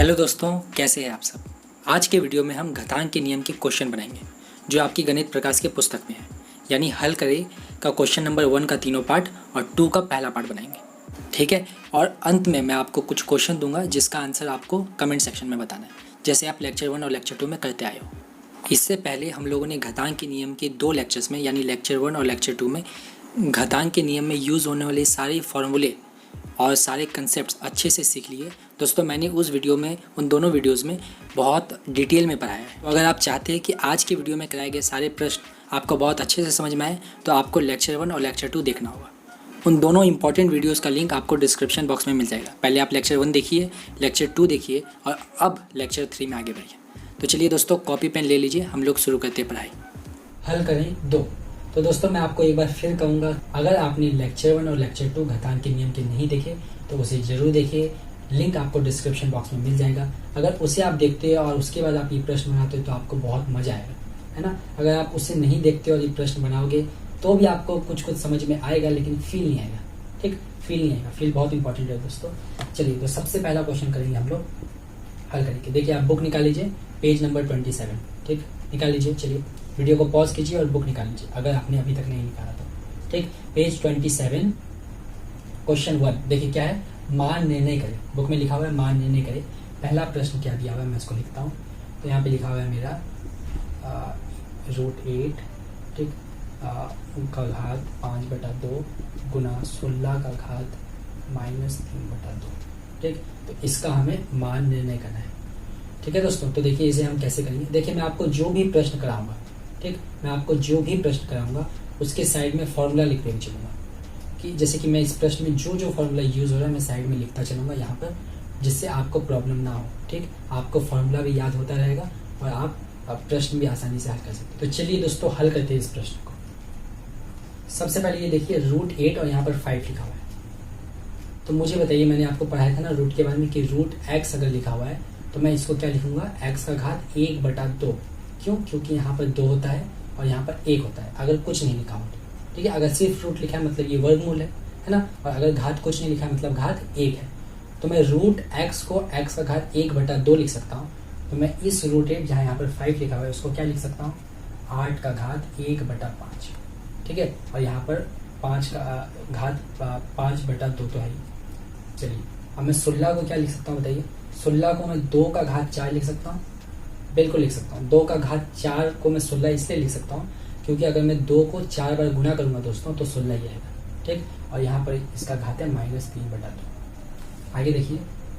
Hello दोस्तों, कैसे हैं आप सब। आज के वीडियो में हम घातांक के नियम के क्वेश्चन बनाएंगे जो आपकी गणित प्रकाश के पुस्तक में है, यानी हल करें का क्वेश्चन नंबर 1 का तीनों पार्ट और 2 का पहला पार्ट बनाएंगे, ठीक है। और अंत में मैं आपको कुछ क्वेश्चन दूंगा जिसका आंसर आपको कमेंट सेक्शन में बताना है, जैसे आप लेक्चर 1 और लेक्चर 2 में करते आए हो। इससे पहले हम लोगों ने घातांक के नियम के 2 लेक्चर्स में, यानी लेक्चर 1 और लेक्चर 2 में घातांक के नियम में यूज़ होने वाले सारे फॉर्मूले और सारे कंसेप्ट्स अच्छे से सीख लिए। दोस्तों, मैंने उस वीडियो में, उन दोनों वीडियोस में बहुत डिटेल में पढ़ाया है। तो अगर आप चाहते हैं कि आज के वीडियो में कराए गए सारे प्रश्न आपको बहुत अच्छे से समझ में आए, तो आपको लेक्चर 1 और लेक्चर 2 देखना होगा। उन दोनों इंपॉर्टेंट वीडियोस का लिंक आपको डिस्क्रिप्शन बॉक्स में मिल जाएगा। पहले आप लेक्चर 1 देखिए, लेक्चर 2 देखिए और अब लेक्चर 3 में आगे बढ़िए। तो चलिए दोस्तों, कॉपी पेन ले लीजिए, हम लोग शुरू करते हैं पढ़ाई। हल करें 2। तो दोस्तों, मैं आपको एक बार फिर कहूँगा, अगर आपने लेक्चर 1 और लेक्चर 2 घातांक के नियम के नहीं देखे तो उसे ज़रूर देखिए। लिंक आपको डिस्क्रिप्शन बॉक्स में मिल जाएगा। अगर उसे आप देखते हैं और उसके बाद आप ये प्रश्न बनाते हो तो आपको बहुत मज़ा आएगा, है ना। अगर आप उसे नहीं देखते और ये प्रश्न बनाओगे तो भी आपको कुछ समझ में आएगा, लेकिन फील नहीं आएगा, ठीक। फील नहीं आएगा, फील बहुत इंपॉर्टेंट है दोस्तों। चलिए, तो सबसे पहला क्वेश्चन करेंगे हम लोग, हल करेंगे। देखिए, आप बुक निकाल लीजिए, पेज नंबर 27, ठीक, निकाल लीजिए। चलिए, वीडियो को पॉज कीजिए और बुक निकाल लीजिए अगर आपने अभी तक नहीं निकाला तो, ठीक। Page 27, question 1। देखिए क्या है, मान निर्णय करें। बुक में लिखा हुआ है मान निर्णय करें। पहला प्रश्न क्या दिया हुआ है, मैं इसको लिखता हूँ। तो यहाँ पे लिखा हुआ है मेरा √8, ठीक, का घात 5/2 गुना 16 का घात -3/2, ठीक। तो इसका हमें मान निर्णय करना है, ठीक है दोस्तों। तो देखिए, इसे हम कैसे करेंगे। देखिए, मैं आपको जो भी प्रश्न कराऊंगा, ठीक, मैं आपको जो भी प्रश्न कराऊंगा उसके साइड में फॉर्मूला लिखते हुए चलूंगा, कि जैसे कि मैं इस प्रश्न में जो फॉर्मूला यूज़ हो रहा है मैं साइड में लिखता चलूँगा यहाँ पर, जिससे आपको प्रॉब्लम ना हो, ठीक। आपको फॉर्मूला भी याद होता रहेगा और आप प्रश्न भी आसानी से हल कर सकते हैं। तो चलिए दोस्तों, हल करते हैं इस प्रश्न को। सबसे पहले ये देखिए, √8 और यहाँ पर 5 लिखा हुआ है। तो मुझे बताइए, मैंने आपको पढ़ाया था ना रूट के बारे में, कि √x अगर लिखा हुआ है तो मैं इसको क्या लिखूंगा, x का घात 1/2। क्यों? क्योंकि यहाँ पर 2 होता है और यहाँ पर 1 होता है, अगर कुछ नहीं लिखा हो तो, ठीक है। अगर सिर्फ रूट लिखा है मतलब ये वर्गमूल है ना। और अगर घात कुछ नहीं लिखा है मतलब घात 1 है। तो मैं √x को x का घात 1/2 लिख सकता हूँ। तो मैं इस √8 जहाँ यहाँ पर 5 लिखा हुआ है उसको क्या लिख सकता हूँ, 8 का घात 1/5, ठीक है। और यहाँ पर 5 का घात 5/2 तो है ही। चलिए, अब मैं 16 को क्या लिख सकता हूँ बताइए। 16 को मैं 2 का घात 4 लिख सकता हूँ, बिल्कुल लिख सकता हूँ। 2 का घात 4 को मैं 16 इसलिए लिख सकता हूँ क्योंकि अगर मैं 2 को 4 बार गुना करूंगा दोस्तों तो 16 ही आएगा, ठीक। और यहाँ पर इसका घात है -3/2। आगे देखिए,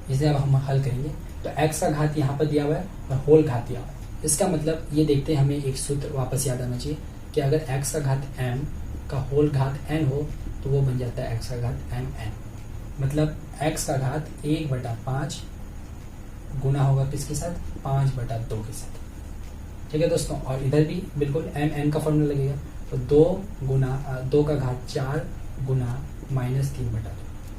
इसे अब हम हल करेंगे। तो x का घात यहाँ पर दिया हुआ है और होल घात दिया हुआ है। इसका मतलब ये देखते हैं, हमें एक सूत्र वापस याद आना चाहिए कि अगर x का घात m का होल घात n हो तो वो बन जाता है x का घात mn। मतलब x का घात 1/5 गुना होगा किसके साथ, 5/2 के साथ, ठीक है दोस्तों। और इधर भी बिल्कुल mn का फॉर्मूला लगेगा। तो 2 का घात 4 गुना -3/2।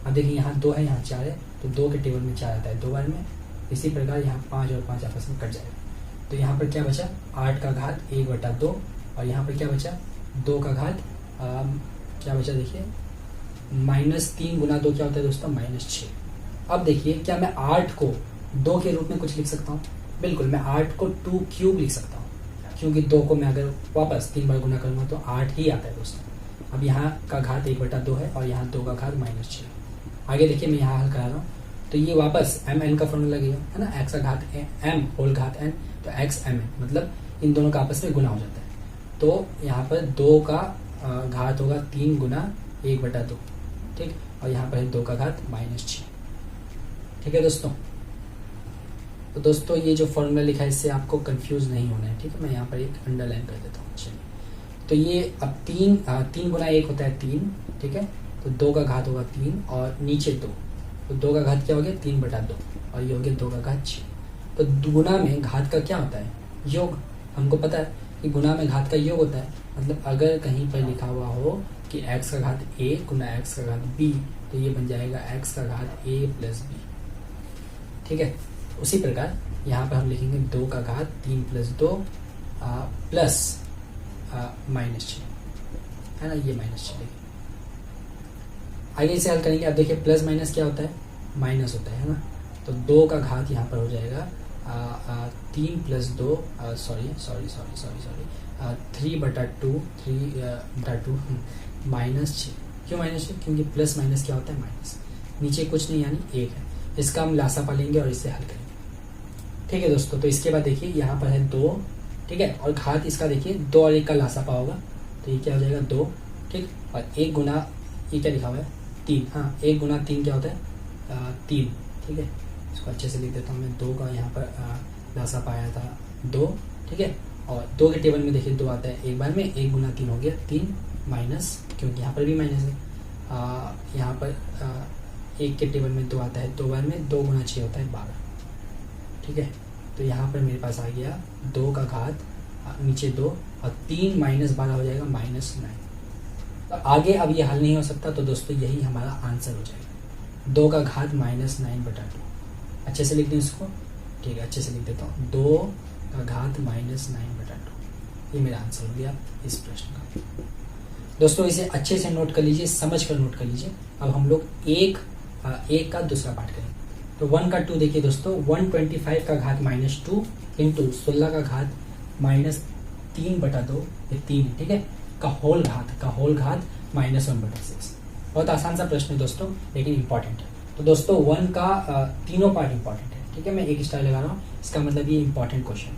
अब देखिए, यहाँ 2 है, यहाँ 4 है, तो 2 के टेबल में 4 आता है 2 बार में। इसी प्रकार यहाँ 5 और 5 आपस में कट जाएगा। तो यहाँ पर क्या बचा, 8 का घात 1/2 और यहाँ पर क्या बचा, 2 का घात क्या बचा, देखिए -3 गुना 2 क्या होता है दोस्तों, -6। अब देखिए, क्या मैं 8 को 2 के रूप में कुछ लिख सकता हूँ, बिल्कुल। मैं 8 को 2³ लिख सकता हूँ, क्योंकि 2 को मैं अगर वापस 3 बार गुना करूंगा तो 8 ही आता है दोस्तों। अब यहाँ का घात 1/2 है और यहाँ 2 का घात -6। आगे देखिए, मैं यहाँ हल करा रहा हूँ तो ये वापस mn का फॉर्मूला लगेगा, है ना। x का घात m होल घात n, तो xmn, मतलब इन दोनों का आपस में गुना हो जाता है। तो यहाँ पर 2 का घात होगा 3 गुना 1/2, ठीक। और यहाँ पर है 2 का घात -6, ठीक है दोस्तों। तो दोस्तों, ये जो फॉर्मूला लिखा है इससे आपको कंफ्यूज नहीं होना है, ठीक है। मैं यहाँ पर एक अंडरलाइन कर देता हूँ। चलिए, तो ये अब 3 गुना 1 होता है 3, ठीक है। तो 2 का घात होगा 3 और नीचे 2, तो 2 का घात क्या हो गया, 3/2 और ये हो गया 2 का घात 6। तो गुना में घात का क्या होता है, योग। हमको पता है कि गुना में घात का योग होता है। मतलब अगर कहीं पर लिखा हुआ हो कि x का घात a गुना x का घात b, तो ये बन जाएगा x का घात a + b, ठीक है। उसी प्रकार यहाँ पर हम लिखेंगे 2 का घात 3 + 2 प्लस -6, है ना, ये -6 देखिए। आगे इसे हल करेंगे। अब देखिए, प्लस माइनस क्या होता है, माइनस होता है ना। तो 2 का घात यहाँ पर हो जाएगा 3 प्लस 2 सॉरी 3/2 माइनस 6। क्यों माइनस 6? क्योंकि प्लस माइनस क्या होता है? माइनस। नीचे कुछ नहीं यानी 1 है। इसका हम लासापा लेंगे और इसे हल करेंगे। ठीक है दोस्तों, तो इसके बाद देखिए यहाँ पर है 2, ठीक है, और घात इसका देखिए 2 और 1 का लासापा होगा, तो ये क्या हो जाएगा? 2, ठीक, और 1 गुना ये क्या लिखा हुआ है? 3। हाँ, 1 गुना 3 क्या होता है? 3, ठीक है। इसको अच्छे से लिख देता हूँ मैं। 2 का यहाँ पर लासापा आया था 2, ठीक है, और 2 के टेबल में देखिए 2 आता है एक बार में। 1 गुना 3 हो गया 3 माइनस, क्योंकि यहाँ पर भी माइनस है। यहाँ पर 1 के टेबल में 2 आता है 2 बार में। 2 गुना 6 होता है 12, ठीक है। तो यहाँ पर मेरे पास आ गया 2 का घात नीचे 2 और 3 माइनस 12 हो जाएगा -9। तो आगे अब ये हल नहीं हो सकता, तो दोस्तों यही हमारा आंसर हो जाएगा। 2 का घात -9/2। अच्छे से लिख दें इसको, ठीक है, अच्छे से लिख देता हूँ। 2 का घात -9/2, ये मेरा आंसर हो गया इस प्रश्न का। दोस्तों इसे अच्छे से नोट कर लीजिए, समझ कर नोट कर लीजिए। अब हम लोग एक का दूसरा पार्ट करेंगे। तो 1 का 2 देखिए दोस्तों, 125 का घात -2 इंटू 16 का घात -3/2, ये 3 है, ठीक है, का होल घात -1/6। बहुत आसान सा प्रश्न है दोस्तों, लेकिन इंपॉर्टेंट है। तो दोस्तों 1 का तीनों पार्ट इंपॉर्टेंट है, ठीक है, मैं एक स्टाइल लगा रहा हूँ, इसका मतलब ये इंपॉर्टेंट क्वेश्चन है।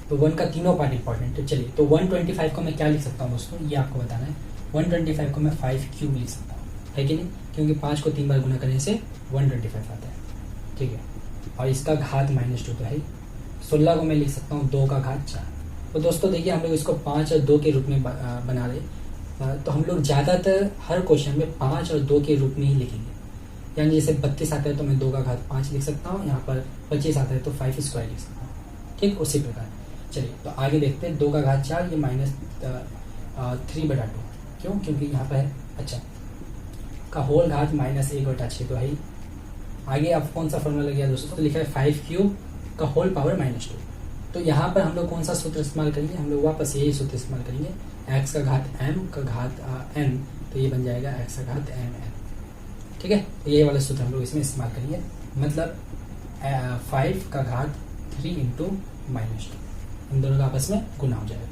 तो 1 का तीनों पार्ट इंपॉर्टेंट है। चलिए, तो 125 को मैं क्या लिख सकता हूँ दोस्तों, ये आपको बताना है। 125 को मैं 5 क्यूब लिख सकता हूँ, है कि नहीं? क्योंकि 5 को 3 बार गुना करने से 125 आता है, ठीक है, और इसका घात -2 तो है ही। 16 को मैं लिख सकता हूँ 2 का घात 4। तो दोस्तों देखिए, हम लोग इसको 5 और 2 के रूप में बना रहे, तो हम लोग ज़्यादातर हर क्वेश्चन में 5 और 2 के रूप में ही लिखेंगे। यानी जैसे 32 आता है तो मैं 2 का घात 5 लिख सकता हूँ, यहाँ पर 25 आता है तो 5 स्क्वायर लिख सकता हूँ, ठीक, उसी प्रकार। चलिए, तो आगे देखते हैं। 2 का घात 4, ये -3/2, क्यों? क्योंकि यहाँ पर है, अच्छा, का होल घात -1/6 तो है ही। आगे अब कौन सा फॉर्मूला लग गया दोस्तों? तो लिखा है 5 क्यूब का होल पावर -2। तो यहाँ पर हम लोग कौन सा सूत्र इस्तेमाल करेंगे? हम लोग वापस यही सूत्र इस्तेमाल करेंगे, x का घात m का घात n, तो ये बन जाएगा x का घात mn, ठीक है। तो ये वाला सूत्र हम लोग इसमें इस्तेमाल करेंगे, मतलब 5 का घात 3 इंटू -2, इन दोनों का आपस में गुना हो जाएगा।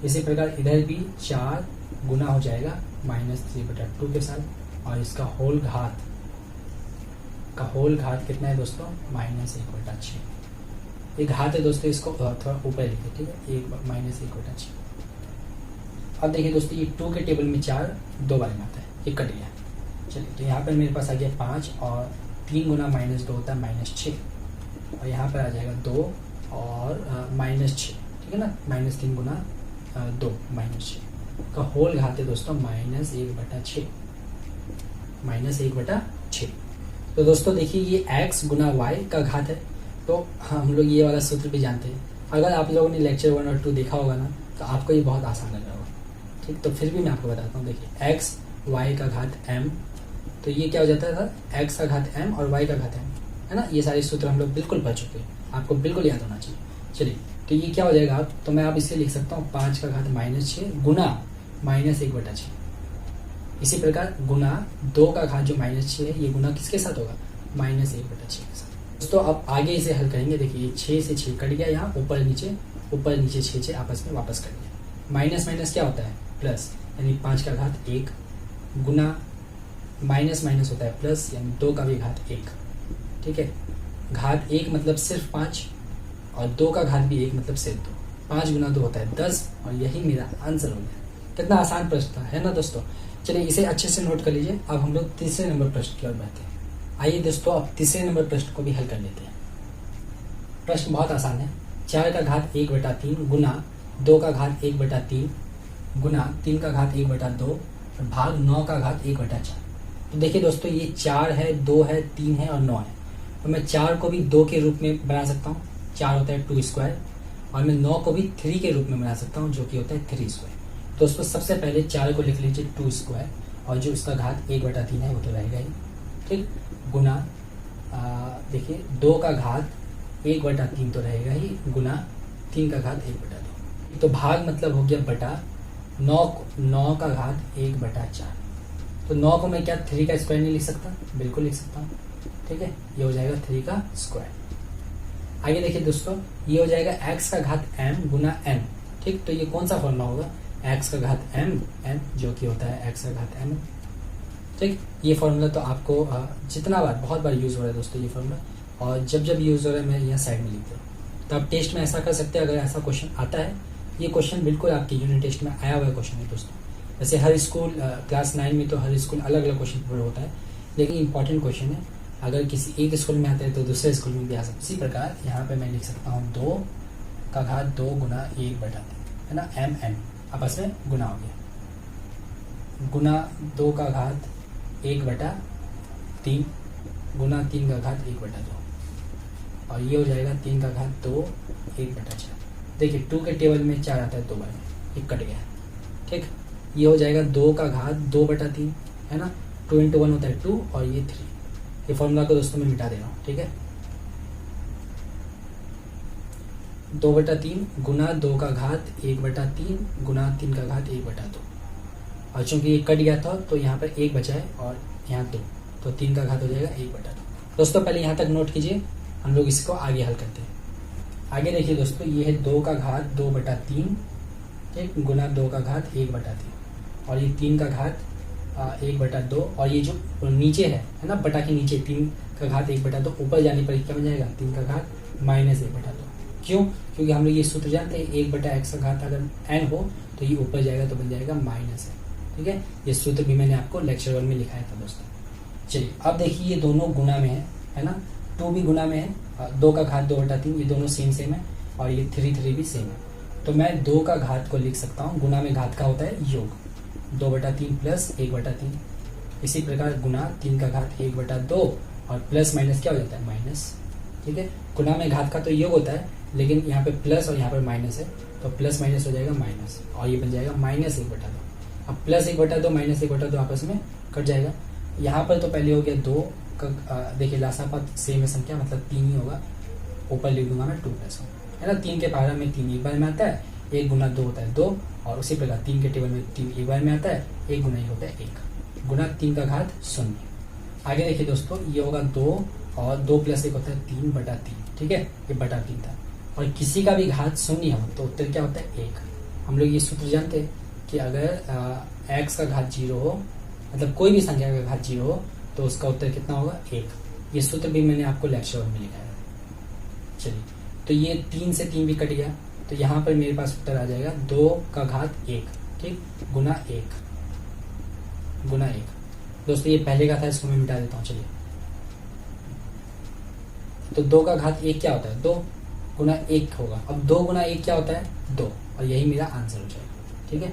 इसी प्रकार इधर भी 4 गुना हो जाएगा -3/2 के साथ, और इसका होल घात कितना है दोस्तों? -1/6। ये घात है दोस्तों, इसको थोड़ा ऊपर लिखिए, ठीक है, -1/6। अब देखिए दोस्तों, ये 2 के टेबल में 4 2 बार में आता है, ये कट गया। चलिए, तो यहाँ पर मेरे पास आ गया 5, और 3 गुना -2 होता है -6, और यहाँ पर आ जाएगा 2 और -6, ठीक है ना, -3 गुना 2 -6 का होल घात है दोस्तों -1/6। तो दोस्तों देखिए, ये x गुना y का घात है। तो हम लोग ये वाला सूत्र भी जानते हैं। अगर आप लोगों ने लेक्चर 1 और 2 देखा होगा ना, तो आपको ये बहुत आसान लग रहा होगा, ठीक। तो फिर भी मैं आपको बताता हूँ। देखिए, x y का घात m, तो ये क्या हो जाता था? x का घात m और y का घात m, है ना। ये सारे सूत्र हम लोग बिल्कुल पढ़ चुके हैं, आपको बिल्कुल याद होना चाहिए। चलिए, तो ये क्या हो जाएगा? तो मैं आप इसे लिख सकता हूँ 5 का घात -6 गुना -1/6। इसी प्रकार गुना 2 का घात जो -6 है, ये गुना किसके साथ होगा? -1/6 के साथ। दोस्तों अब आगे इसे हल करेंगे। देखिए, 6 से 6 कट गया, यहाँ ऊपर नीचे 6 आपस में वापस कट गया। माइनस माइनस क्या होता है? प्लस, यानी 5 का घात 1 गुना माइनस माइनस होता है प्लस, यानी 2 का भी घात 1, ठीक है। घात 1 मतलब सिर्फ 5, और 2 का घात भी 1 मतलब सिर्फ 2। 5 गुना 2 होता है 10, और यही मेरा आंसर हो गया। कितना आसान प्रश्न था, है ना दोस्तों। चलिए, इसे अच्छे से नोट कर लीजिए। अब हम लोग तीसरे नंबर प्रश्न की ओर बढ़ते हैं। आइए दोस्तों, अब तीसरे नंबर प्रश्न को भी हल कर लेते हैं। प्रश्न बहुत आसान है। 4 का घात 1/3 गुना 2 का घात 1/3 गुना 3 का घात 1/2 भाग 9 का घात 1/4। तो देखिए दोस्तों, ये 4 है, 2 है, 3 है और 9 है। तो मैं 4 को भी 2 के रूप में बना सकता हूँ, 4 होता है 2 स्क्वायर, और मैं 9 को भी 3 के रूप में बना सकता हूँ, जो कि होता है 3 स्क्वायर। दोस्तों सबसे पहले 4 को लिख लीजिए 2 स्क्वायर, और जो उसका घात 1/3 है वो तो रहेगा ही, ठीक, गुना देखिए 2 का घात 1/3 तो रहेगा ही, गुना 3 का घात 1/2। तो भाग मतलब हो गया बटा 9 का घात 1/4। तो 9 को मैं क्या 3 का स्क्वायर नहीं लिख सकता? बिल्कुल लिख सकता हूँ, ठीक है, ये हो जाएगा 3 का स्क्वायर। आगे देखिए दोस्तों, ये हो जाएगा x का घात m गुना n, ठीक। तो ये कौन सा फॉर्मूला होगा, x का घात m n जो कि होता है x का घात m, ठीक। ये फॉर्मूला तो आपको जितना बार बहुत बार यूज हो रहा है दोस्तों ये फॉर्मूला, और जब जब यूज हो रहा है मैं यहाँ साइड में लिख दे रहा हूँ। तो आप टेस्ट में ऐसा कर सकते हैं, अगर ऐसा क्वेश्चन आता है, ये क्वेश्चन बिल्कुल आपके यूनिट टेस्ट में आया हुआ क्वेश्चन है दोस्तों। वैसे हर स्कूल क्लास 9 में तो हर स्कूल अलग अलग क्वेश्चन पेपर होता है, लेकिन इंपॉर्टेंट क्वेश्चन है। अगर किसी एक स्कूल में आता है तो दूसरे स्कूल में भी आ सकता है। इसी प्रकार यहाँ पे मैं लिख सकता हूँ 2 का घात 2 गुना 1 बटा 3, है ना, m n आपस में गुना हो गया, गुना 2 का घात 1 बटा 3 गुना 3 का घात 1 बटा 2, और ये हो जाएगा 3 का घात 2 1 बटा 4। देखिए 2 के टेबल में 4 आता है 2 बार में, एक कट गया, ठीक। ये हो जाएगा 2 का घात 2 बटा 3, है ना, 2 × 1 होता है 2 और ये 3। ये फॉर्मूला को दोस्तों मैं मिटा दे रहा हूँ, ठीक है। 2 बटा 3 गुना 2 का घात 1 बटा 3 गुना 3 का घात 1 बटा 2, और चूंकि ये कट गया था तो यहाँ पर 1 बचा है और यहाँ 2, तो 3 का घात हो जाएगा 1 बटा 2। दोस्तों पहले यहाँ तक नोट कीजिए, हम लोग इसको आगे हल करते हैं। आगे देखिए दोस्तों, ये है 2 का घात 2 बटा 3, ठीक, गुना 2 का घात 1 बटा 3, और ये 3 का घात 1 बटा 2, और ये जो नीचे है ना, बटा के नीचे 3 का घात 1 बटा 2, ऊपर जाने पर क्या बन जाएगा, 3 का घात माइनस 1 बटा 2। क्यों, क्योंकि हम लोग ये सूत्र जानते हैं, 1 बटा x का घात अगर n हो तो ये ऊपर जाएगा तो बन जाएगा माइनस है, ठीक है। ये सूत्र भी मैंने आपको लेक्चर 1 में लिखाया था दोस्तों। चलिए अब देखिए, ये दोनों गुना में है ना, 2 भी गुना में है, 2 का घात 2 बटा 3, ये दोनों सेम है, और ये 3 भी सेम है। तो मैं 2 का घात को लिख सकता हूँ, गुना में घात का होता है योग, 2 बटा 3 प्लस 1 बटा 3। इसी प्रकार गुना 3 का घात 1 बटा 2, और प्लस माइनस क्या हो जाता है, माइनस, ठीक है। गुना में घात का तो योग होता है, लेकिन यहाँ पे प्लस और यहाँ पर माइनस है, तो प्लस माइनस हो जाएगा माइनस, और ये बन जाएगा माइनस 1 बटा 2। अब प्लस 1 बटा 2 माइनस 1 बटा 2 आपस में कट जाएगा। यहाँ पर तो पहले हो गया 2 का, देखिए लासापात सेम है संख्या, मतलब 3 ही होगा, ऊपर लिख दूंगा मैं 2 प्लस 1, है ना। 3 के पारा में 3 एक बार में आता है, 1 गुना 2 होता है 2, और उसी प्रकार 3 के टेबल में 3 एक बार में आता है, 1 गुना 1 होता है 1, गुना 3 का घात 0। आगे देखिए दोस्तों, ये होगा 2, और 2 प्लस 1 होता है 3 बटा 3, ठीक है, ये बटा 3 था। और किसी का भी घात 0 हो तो उत्तर क्या होता है 1। हम लोग ये सूत्र जानते हैं कि अगर x का घात 0 हो, मतलब कोई भी संख्या का घात 0 हो, तो उसका उत्तर कितना होगा 1। ये सूत्र भी मैंने आपको लेक्चर में लिखा है। चलिए, तो ये 3 से 3 भी कट गया, तो यहाँ पर मेरे पास उत्तर आ जाएगा 2 का घात 1, ठीक, गुना 1 गुना 1। दोस्तों ये पहले का था, इसको मैं मिटा देता हूँ। चलिए, तो 2 का घात 1 क्या होता है, 2 गुना 1 होगा। अब 2 गुना 1 क्या होता है, 2, और यही मेरा आंसर हो जाएगा, ठीक है।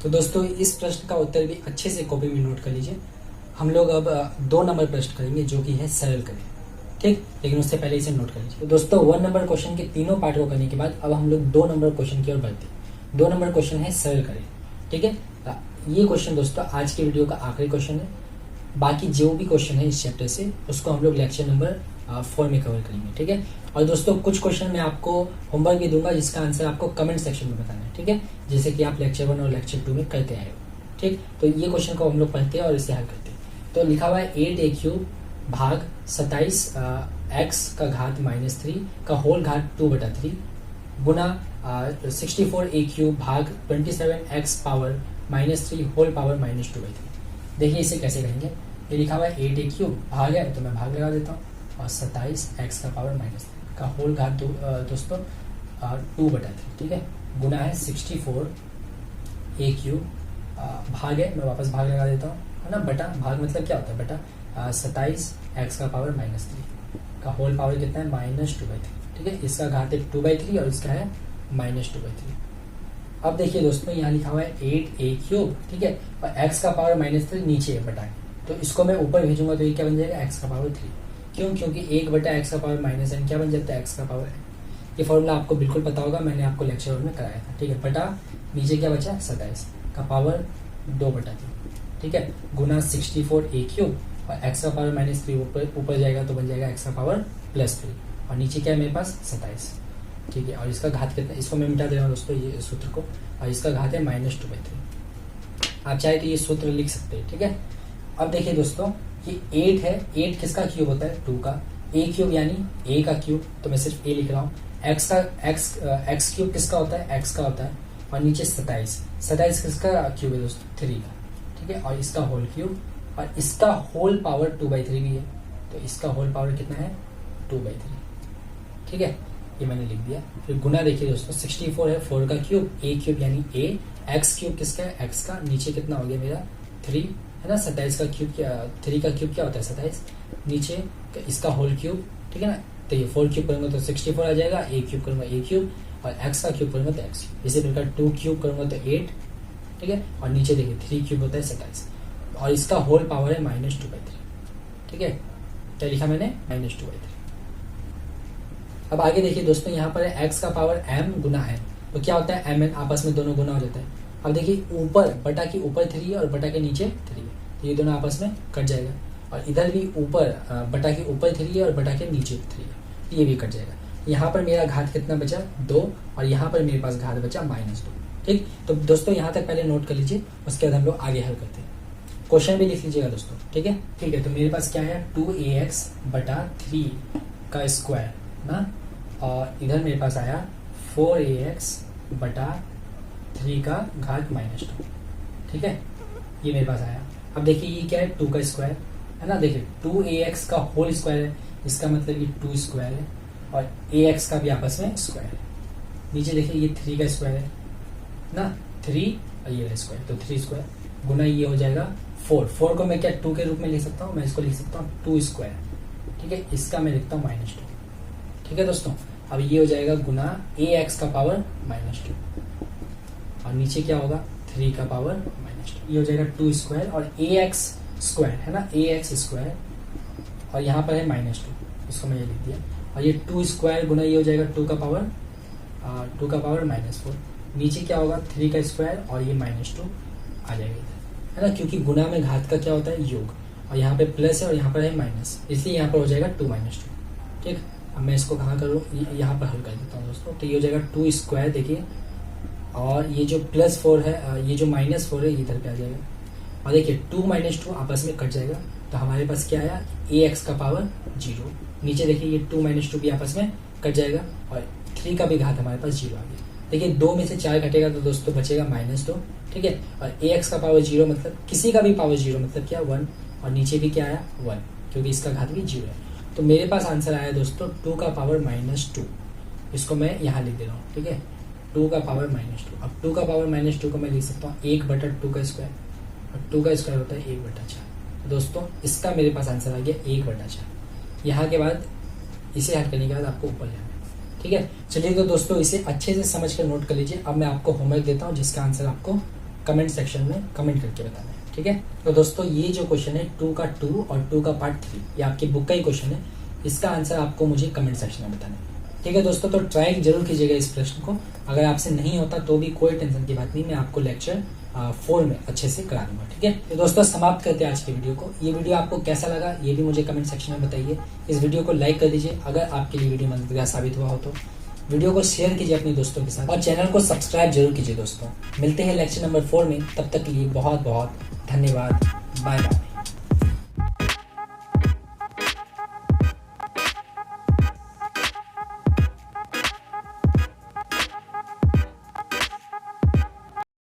तो दोस्तों इस प्रश्न का उत्तर भी अच्छे से कॉपी में नोट कर लीजिए। हम लोग अब 2 नंबर प्रश्न करेंगे, जो कि है सरल करें, ठीक, लेकिन उससे पहले इसे नोट कर लीजिए। तो दोस्तों 1 नंबर क्वेश्चन के तीनों पार्ट को करने के बाद अब हम लोग 2 नंबर क्वेश्चन की ओर बढ़ते हैं। 2 नंबर क्वेश्चन है सरल करें, ठीक है। ये क्वेश्चन दोस्तों आज के वीडियो का आखिरी क्वेश्चन है। बाकी जो भी क्वेश्चन है इस चैप्टर से, उसको हम लोग लेक्चर नंबर 4 में कवर करेंगे, ठीक है। और दोस्तों कुछ क्वेश्चन मैं आपको होमवर्क भी दूंगा, जिसका आंसर आपको कमेंट सेक्शन में बताना है, ठीक है, जैसे कि आप लेक्चर 1 और लेक्चर 2 में करते आए हो, ठीक। तो ये क्वेश्चन को हम लोग पढ़ते हैं और इसे हल करते हैं। तो लिखा हुआ है 8a³ भाग 27 x का घात -3 का होल घात 2/3 गुना 64a³ भाग 27x पावर -3 होल पावर -2/3। देखिए इसे कैसे करेंगे। ये लिखा हुआ है 8a³ भाग है, तो मैं भाग लगा देता हूँ, और 27x का पावर -3 का होल घात दोस्तों 2/3, ठीक है, गुना है 64a³ भाग है, मैं वापस भाग लगा देता हूँ, है ना, बटा, भाग मतलब क्या होता है, बटा 27x का पावर -3 का होल पावर कितना है, -2/3, ठीक है। इसका घात है 2/3 और इसका है -2/3। अब देखिए दोस्तों यहाँ लिखा हुआ है 8a³, ठीक है, और x का पावर -3 नीचे है बटा, तो इसको मैं ऊपर भेजूंगा तो ये क्या बन जाएगा, x का पावर 3। क्यों, क्योंकि 1/x का पावर -n क्या बन जाता है, x का पावर n। ये फॉर्मूला आपको बिल्कुल पता होगा, मैंने आपको लेक्चर में कराया था, ठीक है। बटा नीचे क्या बचा, 27 का पावर 2/3, ठीक है, गुना 64a³ और x का पावर -3 ऊपर जाएगा तो बन जाएगा x का पावर +3, और नीचे क्या है मेरे पास 27, ठीक है। और इसका घात कितना, इसको मैं मिटा दे रहा हूँ दोस्तों ये सूत्र को, और इसका घात है -2/3। आप चाहे तो ये सूत्र लिख सकते हैं, ठीक है। अब देखिए दोस्तों ये 8 है, 8 किसका क्यूब होता है 2 का, ए क्यूब यानी ए का क्यूब, तो मैं सिर्फ ए लिख रहा हूँ। एक्स क्यूब किसका होता है, एक्स का होता है, और नीचे 27 किसका क्यूब है दोस्तों 3 का, ठीक है, और इसका होल क्यूब, और इसका होल पावर 2/3 भी है, तो इसका होल पावर कितना है 2/3, ठीक है, ये मैंने लिख दिया। फिर गुना देखिए दोस्तों 64 है 4 का क्यूब, ए क्यूब यानी ए, एक्स क्यूब किसका है एक्स का, नीचे कितना हो गया मेरा 3 है ना, 27 का क्यूब क्या, 3 का क्यूब क्या होता है 27, नीचे इसका होल क्यूब, ठीक है ना, तो ये 4 क्यूब करूंगा तो 64 आ जाएगा, ए क्यूब करूंगा ए क्यूब, और एक्स का क्यूब करूंगा तो एक्स क्यूब, इसी प्रकार 2 क्यूब करूंगा तो 8, ठीक है, और नीचे देखिए 3 क्यूब होता है 27, और इसका होल पावर है -2/3, ठीक है, क्या लिखा मैंने -2/3। अब आगे देखिए दोस्तों, यहाँ पर है x का पावर m गुना n, तो क्या होता है mn, आपस में दोनों गुना हो जाता है। अब देखिए ऊपर बटा के ऊपर 3 है और बटा के नीचे 3 है, तो ये दोनों आपस में कट जाएगा, और इधर भी ऊपर बटा के ऊपर 3 है और बटा के नीचे 3 है, तो ये भी कट जाएगा। यहाँ पर मेरा घात कितना बचा 2, और यहाँ पर मेरे पास घात बचा -2, ठीक। तो दोस्तों यहाँ तक पहले नोट कर लीजिए, उसके बाद हम लोग आगे हल करते हैं। क्वेश्चन भी लिख लीजिएगा दोस्तों, ठीक है, ठीक है। तो मेरे पास क्या है 2ax बटा 3 का स्क्वायर ना, और इधर मेरे पास आया 4ax बटा 3 का घात -2, ठीक है, ये मेरे पास आया। अब देखिए ये क्या है 2 का स्क्वायर है ना, देखिए 2ax का होल स्क्वायर है, इसका मतलब ये 2 स्क्वायर है, और ax का भी आपस में स्क्वायर है। नीचे देखिए ये 3 का स्क्वायर है ना, 3 और ये स्क्वायर, तो 3 स्क्वायर गुना ये हो जाएगा 4 को मैं क्या 2 के रूप में लिख सकता हूँ, मैं इसको लिख सकता हूँ 2 स्क्वायर, ठीक है, इसका मैं लिखता हूँ -2, ठीक है दोस्तों। अब ये हो जाएगा गुना ax का पावर -2, और नीचे क्या होगा 3 का पावर -2, ये हो जाएगा 2 स्क्वायर, और ax स्क्वायर है ना, ax स्क्वायर, और यहाँ पर है -2, इसको मैं ये लिख दिया, और ये 2 स्क्वायर गुना ये हो जाएगा 2 का पावर -4, नीचे क्या होगा 3 का स्क्वायर, और ये -2 आ जाएगा इधर, है ना, क्योंकि गुना में घात का क्या होता है योग, और यहाँ पे प्लस है और यहाँ पर है माइनस, इसलिए यहाँ पर हो जाएगा 2 -2, ठीक। अब मैं इसको कहाँ करूँ, यहाँ पर हल कर देता हूँ दोस्तों, तो ये हो जाएगा 2 स्क्वायर, देखिए, और ये जो +4 है, ये जो -4 है इधर पे आ जाएगा, और देखिए 2 -2 आपस में कट जाएगा, तो हमारे पास क्या आया ax का पावर 0, नीचे देखिए ये 2 -2 भी आपस में कट जाएगा, और 3 का भी घात हमारे पास 0 आ गया। देखिए 2 में से 4 घटेगा तो दोस्तों बचेगा -2, ठीक है, और ax का पावर 0 मतलब किसी का भी पावर 0 मतलब क्या 1, और नीचे भी क्या आया 1, क्योंकि इसका घात भी 0 है। तो मेरे पास आंसर आया दोस्तों 2 का पावर -2, इसको मैं यहाँ लिख दे रहा हूँ, ठीक है, 2 का पावर -2। अब 2 का पावर -2 को मैं लिख सकता हूँ 1/2 का स्क्वायर, और 2 का स्क्वायर होता है 1/4। दोस्तों इसका मेरे पास आंसर आ गया 1/4। यहाँ के बाद इसे हल करने के बाद आपको ऊपर जाना है, ठीक है। चलिए तो दोस्तों इसे अच्छे से समझ कर नोट कर लीजिए। अब मैं आपको होमवर्क देता हूँ, जिसका आंसर आपको कमेंट सेक्शन में कमेंट करके बताना है, ठीक है। तो दोस्तों ये जो क्वेश्चन है 2 का 2 और 2 का पार्ट 3, ये आपकी बुक का ही क्वेश्चन है, इसका आंसर आपको मुझे कमेंट सेक्शन में बताना है, ठीक है दोस्तों। तो ट्राई जरूर कीजिएगा इस प्रश्न को, अगर आपसे नहीं होता तो भी कोई टेंशन की बात नहीं, मैं आपको लेक्चर 4 में अच्छे से करा दूंगा, ठीक है। तो दोस्तों समाप्त करते हैं आज की वीडियो को। ये वीडियो आपको कैसा लगा ये भी मुझे कमेंट सेक्शन में बताइए। इस वीडियो को लाइक कर दीजिए अगर आपके लिए वीडियो मददगार साबित हुआ हो तो, वीडियो को शेयर कीजिए अपने दोस्तों के साथ, और चैनल को सब्सक्राइब जरूर कीजिए दोस्तों। मिलते हैं लेक्चर नंबर 4 में, तब तक के लिए बहुत बहुत धन्यवाद, बाय बाय।